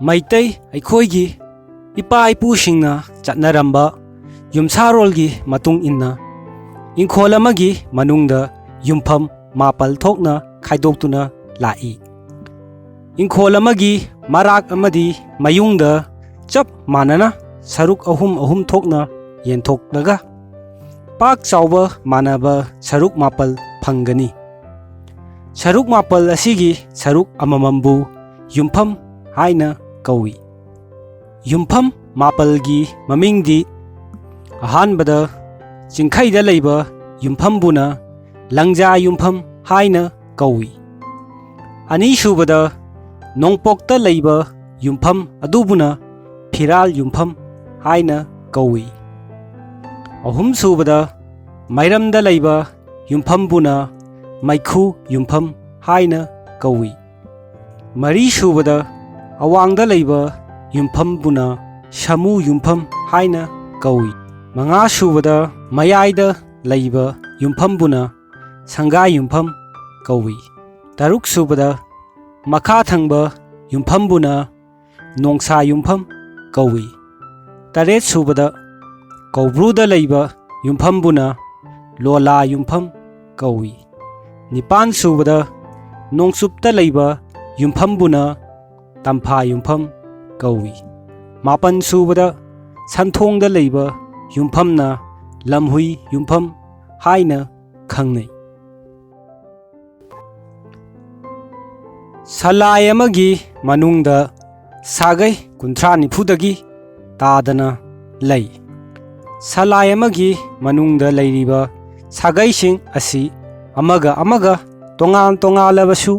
ꯃꯩꯇꯩ ꯑꯩꯈꯣꯏꯒꯤ ꯏꯄꯥ ꯏꯄꯨꯁꯤꯡꯅ ꯆꯠꯅꯔꯝꯕ ꯌꯨꯝꯁꯥꯔꯣꯜꯒꯤ ꯃꯇꯨꯡ ꯏꯟꯅ ꯏꯪꯈꯣꯜ ꯑꯃꯒꯤ ꯃꯅꯨꯡꯗ ꯌꯨꯝꯐꯝ 7 ꯊꯣꯛꯅ ꯈꯥꯏꯗꯣꯛꯇꯨꯅ ꯂꯥꯛꯏ꯫ ꯏꯪꯈꯣꯜ ꯑꯃꯒꯤ ꯃꯔꯥꯛ ꯑꯃꯗꯤ ꯃꯌꯨꯡꯗ ꯆꯞ ꯃꯥꯟꯅꯅ ꯁꯔꯨꯛ 3 ꯊꯣꯛꯅ ꯌꯦꯟꯊꯣꯛꯂꯒ ꯄꯥꯛ ꯆꯥꯎꯕ ꯃꯥꯟꯅꯕ ꯁꯔꯨꯛ 7 ꯐꯪꯒꯅꯤ꯫ ꯁꯔꯨꯛ 7 ꯑꯁꯤꯒꯤ ꯁꯔꯨꯛ ꯑꯃꯃꯝꯕꯨ ꯌꯨꯝꯐꯝ ꯍꯥꯏꯅ ꯀꯧꯏ꯫ ꯌꯨꯝꯐꯝ 7ꯒꯤ ꯃꯃꯤꯡꯗꯤ ꯑꯍꯥꯟꯕꯗ ꯆꯤꯡꯈꯩꯗ ꯂꯩꯕ ꯌꯨꯝꯐꯝꯕꯨꯅ ꯂꯪꯖꯥ ꯌꯨꯝꯐꯝ ꯍꯥꯏꯅ ꯀꯧꯏ꯫ ꯑꯅꯤꯁꯨꯕꯗ ꯅꯣꯡꯄꯣꯛꯇ ꯂꯩꯕ ꯌꯨꯝꯐꯝ ꯑꯗꯨꯕꯨꯅ ꯐꯤꯔꯥꯜ ꯌꯨꯝꯐꯝ ꯍꯥꯏꯅ ꯀꯧꯏ꯫ ꯑꯍꯨꯝꯁꯨꯕꯗ ꯃꯥꯏꯔꯝꯗ ꯂꯩꯕ ꯌꯨꯝꯐꯝꯕꯨꯅ ꯃꯩꯈꯨ ꯌꯨꯝꯐꯝ ꯍꯥꯏꯅ ꯀꯧꯏ꯫ ꯃꯔꯤꯁꯨꯕꯗ ꯑꯋꯥꯡꯗ ꯂꯩꯕ ꯌꯨꯝꯐꯝꯕꯨꯅ ꯁꯥꯃꯨ ꯌꯨꯝꯐꯝ ꯍꯥꯏꯅ ꯀꯧꯏ꯫ ꯃꯉꯥꯁꯨꯕꯗ ꯃꯌꯥꯏꯗ ꯂꯩꯕ ꯌꯨꯝꯐꯝꯕꯨꯅ ꯁꯪꯒꯥꯏ ꯌꯨꯝꯐꯝ ꯀꯧꯏ꯫ ꯇꯔꯨꯛꯁꯨꯕꯗ ꯃꯈꯥ ꯊꯪꯕ ꯌꯨꯝꯐꯝꯕꯨꯅ ꯅꯣꯡꯁꯥ ꯌꯨꯝꯐꯝ ꯀꯧꯏ꯫ ꯇꯔꯦꯠꯁꯨꯕꯗ ꯀꯧꯕ꯭ꯔꯨꯗ ꯂꯩꯕ ꯌꯨꯝꯐꯝꯕꯨꯅ ꯂꯣꯂꯥ ꯌꯨꯝꯐꯝ ꯀꯧꯏ꯫ ꯅꯤꯄꯥꯟꯁꯨꯕꯗ ꯅꯣꯡꯆꯨꯞꯇ ꯂꯩꯕ ꯌꯨꯝꯐꯝꯕꯨꯅ ꯇꯝꯐꯥ ꯌꯨꯝꯐꯝ ꯀꯧꯏ꯫ ꯃꯥꯄꯟꯁꯨꯕꯗ ꯁꯟꯊꯣꯡꯗ ꯂꯩꯕ ꯌꯨꯝꯐꯝꯅ ꯂꯝꯍꯨꯏ ꯌꯨꯝꯐꯝ ꯍꯥꯏꯅ ꯈꯪꯅꯩ꯫ ꯁꯂꯥꯏ ꯑꯃꯒꯤ ꯃꯅꯨꯡꯗ ꯁꯥꯒꯩ 30-40ꯗꯒꯤ ꯇꯥꯗꯅ ꯂꯩ꯫ ꯁꯂꯥꯏ ꯑꯃꯒꯤ ꯃꯅꯨꯡꯗ ꯂꯩꯔꯤꯕ ꯁꯥꯒꯩꯁꯤꯡ ꯑꯁꯤ ꯑꯃꯒ ꯑꯃꯒ ꯇꯣꯉꯥꯟ ꯇꯣꯉꯥꯟꯂꯕꯁꯨ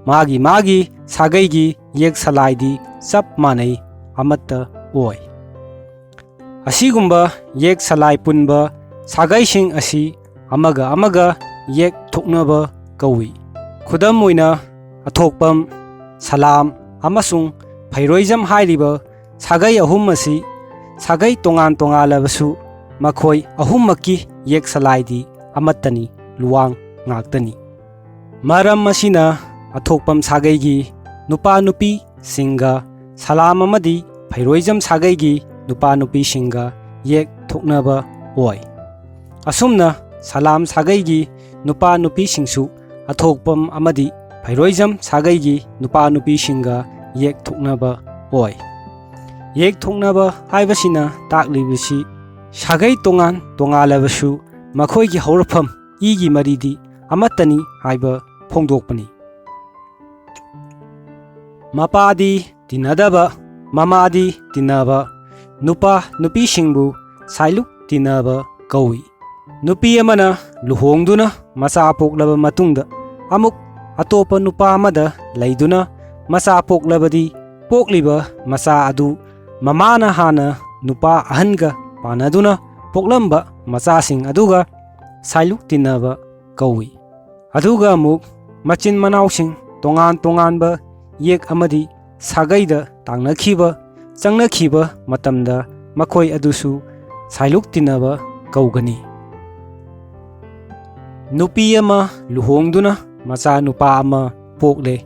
ꯃꯥꯒꯤ ꯁꯥꯒꯩꯒꯤ ꯌꯦꯛ ꯁꯂꯥꯏꯗꯤ ꯆꯞ ꯃꯥꯟꯅꯩ, ꯑꯃꯠꯇ ꯑꯣꯏ꯫ ꯑꯁꯤꯒꯨꯝꯕ ꯌꯦꯛ ꯁꯂꯥꯏ ꯄꯨꯟꯕ ꯁꯥꯒꯩꯁꯤꯡ ꯑꯁꯤ ꯑꯃꯒ ꯑꯃꯒ ꯌꯦꯛ ꯊꯣꯛꯅꯕ ꯀꯧꯏ꯫ ꯈꯨꯗꯝ ꯑꯣꯏꯅ ꯑꯊꯣꯛꯄꯝ, ꯁꯂꯥꯝ ꯑꯃꯁꯨꯡ ꯐꯩꯔꯣꯏꯖꯝ ꯍꯥꯏꯔꯤꯕ ꯁꯥꯒꯩ 3 ꯑꯁꯤ ꯁꯥꯒꯩ ꯇꯣꯉꯥꯟ ꯇꯣꯉꯥꯟꯂꯕꯁꯨ ꯃꯈꯣꯏ ꯑꯍꯨꯝꯃꯛꯀꯤ ꯌꯦꯛ ꯁꯂꯥꯏꯗꯤ ꯑꯃꯠꯇꯅꯤ, ꯂꯨꯋꯥꯡ ꯉꯥꯛꯇꯅꯤ꯫ ꯃꯔꯝ ꯑꯁꯤꯅ ꯑꯊꯣꯛꯄꯝ ꯁꯥꯒꯩꯒꯤ ꯅꯨꯄꯥ-ꯅꯨꯄꯤꯁꯤꯡꯒ ꯁꯂꯥꯝ ꯑꯃꯗꯤ ꯐꯩꯔꯣꯏꯖꯝ ꯁꯥꯒꯩꯒꯤ ꯅꯨꯄꯥ-ꯅꯨꯄꯤꯁꯤꯡꯒ ꯌꯦꯛ ꯊꯣꯛꯅꯕ ꯑꯣꯏ꯫ ꯑꯁꯨꯝꯅ ꯁꯂꯥꯝ ꯁꯥꯒꯩꯒꯤ ꯅꯨꯄꯥ-ꯅꯨꯄꯤꯁꯤꯡꯁꯨ ꯑꯊꯣꯛꯄꯝ ꯑꯃꯗꯤ ꯐꯩꯔꯣꯏꯖꯝ ꯁꯥꯒꯩꯒꯤ ꯅꯨꯄꯥ-ꯅꯨꯄꯤꯁꯤꯡꯒ ꯌꯦꯛ ꯊꯣꯛꯅꯕ ꯑꯣꯏ꯫ ꯌꯦꯛ ꯊꯣꯛꯅꯕ ꯍꯥꯏꯕꯁꯤꯅ ꯇꯥꯛꯂꯤꯕꯁꯤ ꯁꯥꯒꯩ ꯇꯣꯉꯥꯟ ꯇꯣꯉꯥꯟꯂꯕꯁꯨ ꯃꯈꯣꯏꯒꯤ ꯍꯧꯔꯛꯐꯝ ꯏꯒꯤ ꯃꯔꯤꯗꯤ ꯑꯃꯠꯇꯅꯤ ꯍꯥꯏꯕ ꯐꯣꯡꯗꯣꯛꯄꯅꯤ꯫ ꯃꯄꯥꯗꯤ ꯇꯤꯟꯅꯗꯕ, ꯃꯃꯥꯗꯤ ꯇꯤꯟꯅꯕ ꯅꯨꯄꯥ-ꯅꯨꯄꯤꯁꯤꯡꯕꯨ ꯁꯥꯏꯂꯨꯛ ꯇꯤꯟꯅꯕ ꯀꯧꯏ꯫ ꯅꯨꯄꯤ ꯑꯃꯅ ꯂꯨꯍꯣꯡꯗꯨꯅ ꯃꯆꯥ ꯄꯣꯛꯂꯕ ꯃꯇꯨꯡꯗ ꯑꯃꯨꯛ ꯑꯇꯣꯞꯄ ꯅꯨꯄꯥ ꯑꯃꯗ ꯂꯩꯗꯨꯅ ꯃꯆꯥ ꯄꯣꯛꯂꯕꯗꯤ ꯄꯣꯛꯂꯤꯕ ꯃꯆꯥ ꯑꯗꯨ ꯃꯃꯥꯅ ꯍꯥꯟꯅ ꯅꯨꯄꯥ ꯑꯍꯟꯒ ꯄꯥꯟꯅꯗꯨꯅ ꯄꯣꯛꯂꯝꯕ ꯃꯆꯥꯁꯤꯡ ꯑꯗꯨꯒ ꯁꯥꯏꯂꯨꯛ ꯇꯤꯟꯅꯕ ꯀꯧꯏ꯫ ꯑꯗꯨꯒ ꯑꯃꯨꯛ ꯃꯆꯤꯟ ꯃꯅꯥꯎꯁꯤꯡ ꯇꯣꯉꯥꯟ ꯇꯣꯉꯥꯟꯕ ꯌꯦꯛ ꯑꯃꯗꯤ ꯁꯥꯒꯩꯗ ꯇꯥꯡꯅꯈꯤꯕ ꯆꯪꯅꯈꯤꯕ ꯃꯇꯝꯗ ꯃꯈꯣꯏ ꯑꯗꯨꯁꯨ ꯁꯥꯏꯂꯨꯛ ꯇꯤꯟꯅꯕ ꯀꯧꯒꯅꯤ꯫ ꯅꯨꯄꯤ ꯑꯃ ꯂꯨꯍꯣꯡꯗꯨꯅ ꯃꯆꯥꯅꯨꯄꯥ ꯑꯃ ꯄꯣꯛꯂꯦ꯫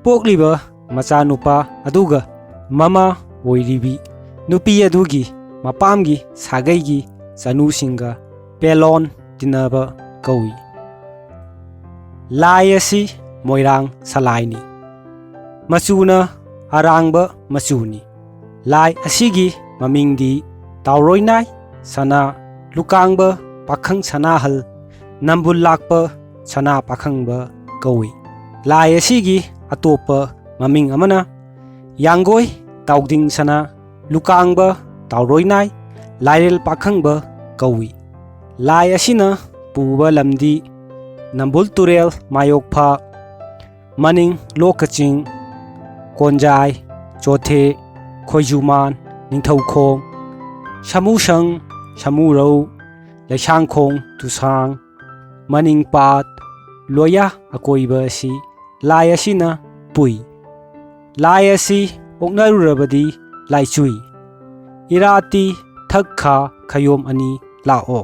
ꯄꯣꯛꯂꯤꯕ ꯃꯆꯥꯅꯨꯄꯥ ꯑꯗꯨꯒ ꯃꯃꯥ ꯑꯣꯏꯔꯤꯕꯤ ꯅꯨꯄꯤ ꯑꯗꯨꯒꯤ ꯃꯄꯥꯝꯒꯤ ꯁꯥꯒꯩꯒꯤ ꯆꯅꯨꯁꯤꯡꯒ ꯄꯦꯂꯣꯟ ꯇꯤꯟꯅꯕ ꯀꯧꯏ꯫ ꯂꯥꯏ ꯑꯁꯤ ꯃꯣꯏꯔꯥꯡ ꯁꯂꯥꯏꯅꯤ꯫ ꯃꯆꯨꯅ ꯑꯔꯥꯡꯕ ꯃꯆꯨꯅꯤ꯫ ꯂꯥꯏ ꯑꯁꯤꯒꯤ ꯃꯃꯤꯡꯗꯤ ꯇꯥꯎꯔꯣꯏꯅꯥꯏ ꯁꯅꯥ ꯂꯨꯀꯥꯡꯕ ꯄꯥꯈꯪ ꯁꯅꯥꯍꯜ ꯅꯝꯕꯨꯜ ꯂꯥꯛꯄ ꯁꯅꯥ ꯄꯥꯈꯪꯕ ꯀꯧꯏ꯫ ꯂꯥꯏ ꯑꯁꯤꯒꯤ ꯑꯇꯣꯞꯄ ꯃꯃꯤꯡ ꯑꯃꯅ ꯌꯥꯡꯒꯣꯏ ꯇꯥꯎꯗꯤꯡ ꯁꯅꯥ ꯂꯨꯀꯥꯡꯕ ꯇꯥꯎꯔꯣꯏꯅꯥꯏ ꯂꯥꯏꯔꯦꯜ ꯄꯥꯈꯪꯕ ꯀꯧꯏ꯫ ꯂꯥꯏ ꯑꯁꯤꯅ ꯄꯨꯕ ꯂꯝꯗꯤ ꯅꯝꯕꯨꯜ ꯇꯨꯔꯦꯜ ꯃꯥꯌꯣꯛꯐꯥ, ꯃꯅꯤꯡ ꯂꯣꯛꯀꯆꯤꯡ, ꯀꯣꯟꯖꯥꯏ, ꯆꯣꯊꯦ, ꯈꯣꯏꯖꯨꯃꯥꯟ, ꯅꯤꯡꯊꯧꯈꯣꯡ, ꯁꯥꯃꯨꯁꯪ, ꯁꯥꯃꯨꯔꯧ, ꯂꯩꯁꯥꯡꯈꯣꯡ ꯇꯨꯁꯥꯡ, ꯃꯅꯤꯡꯄꯥꯠ, ꯂꯣꯌꯥ ꯑꯀꯣꯏꯕ ꯑꯁꯤ ꯂꯥꯏ ꯑꯁꯤꯅ ꯄꯨꯏ꯫ ꯂꯥꯏ ꯑꯁꯤ ꯑꯣꯛꯅꯔꯨꯔꯕꯗꯤ ꯂꯥꯏꯆꯨꯏ꯫ ꯏꯔꯥꯇꯤ ꯊꯛ ꯈꯥ ꯈꯌꯣꯝ 2 ꯂꯥꯛꯑꯣ꯫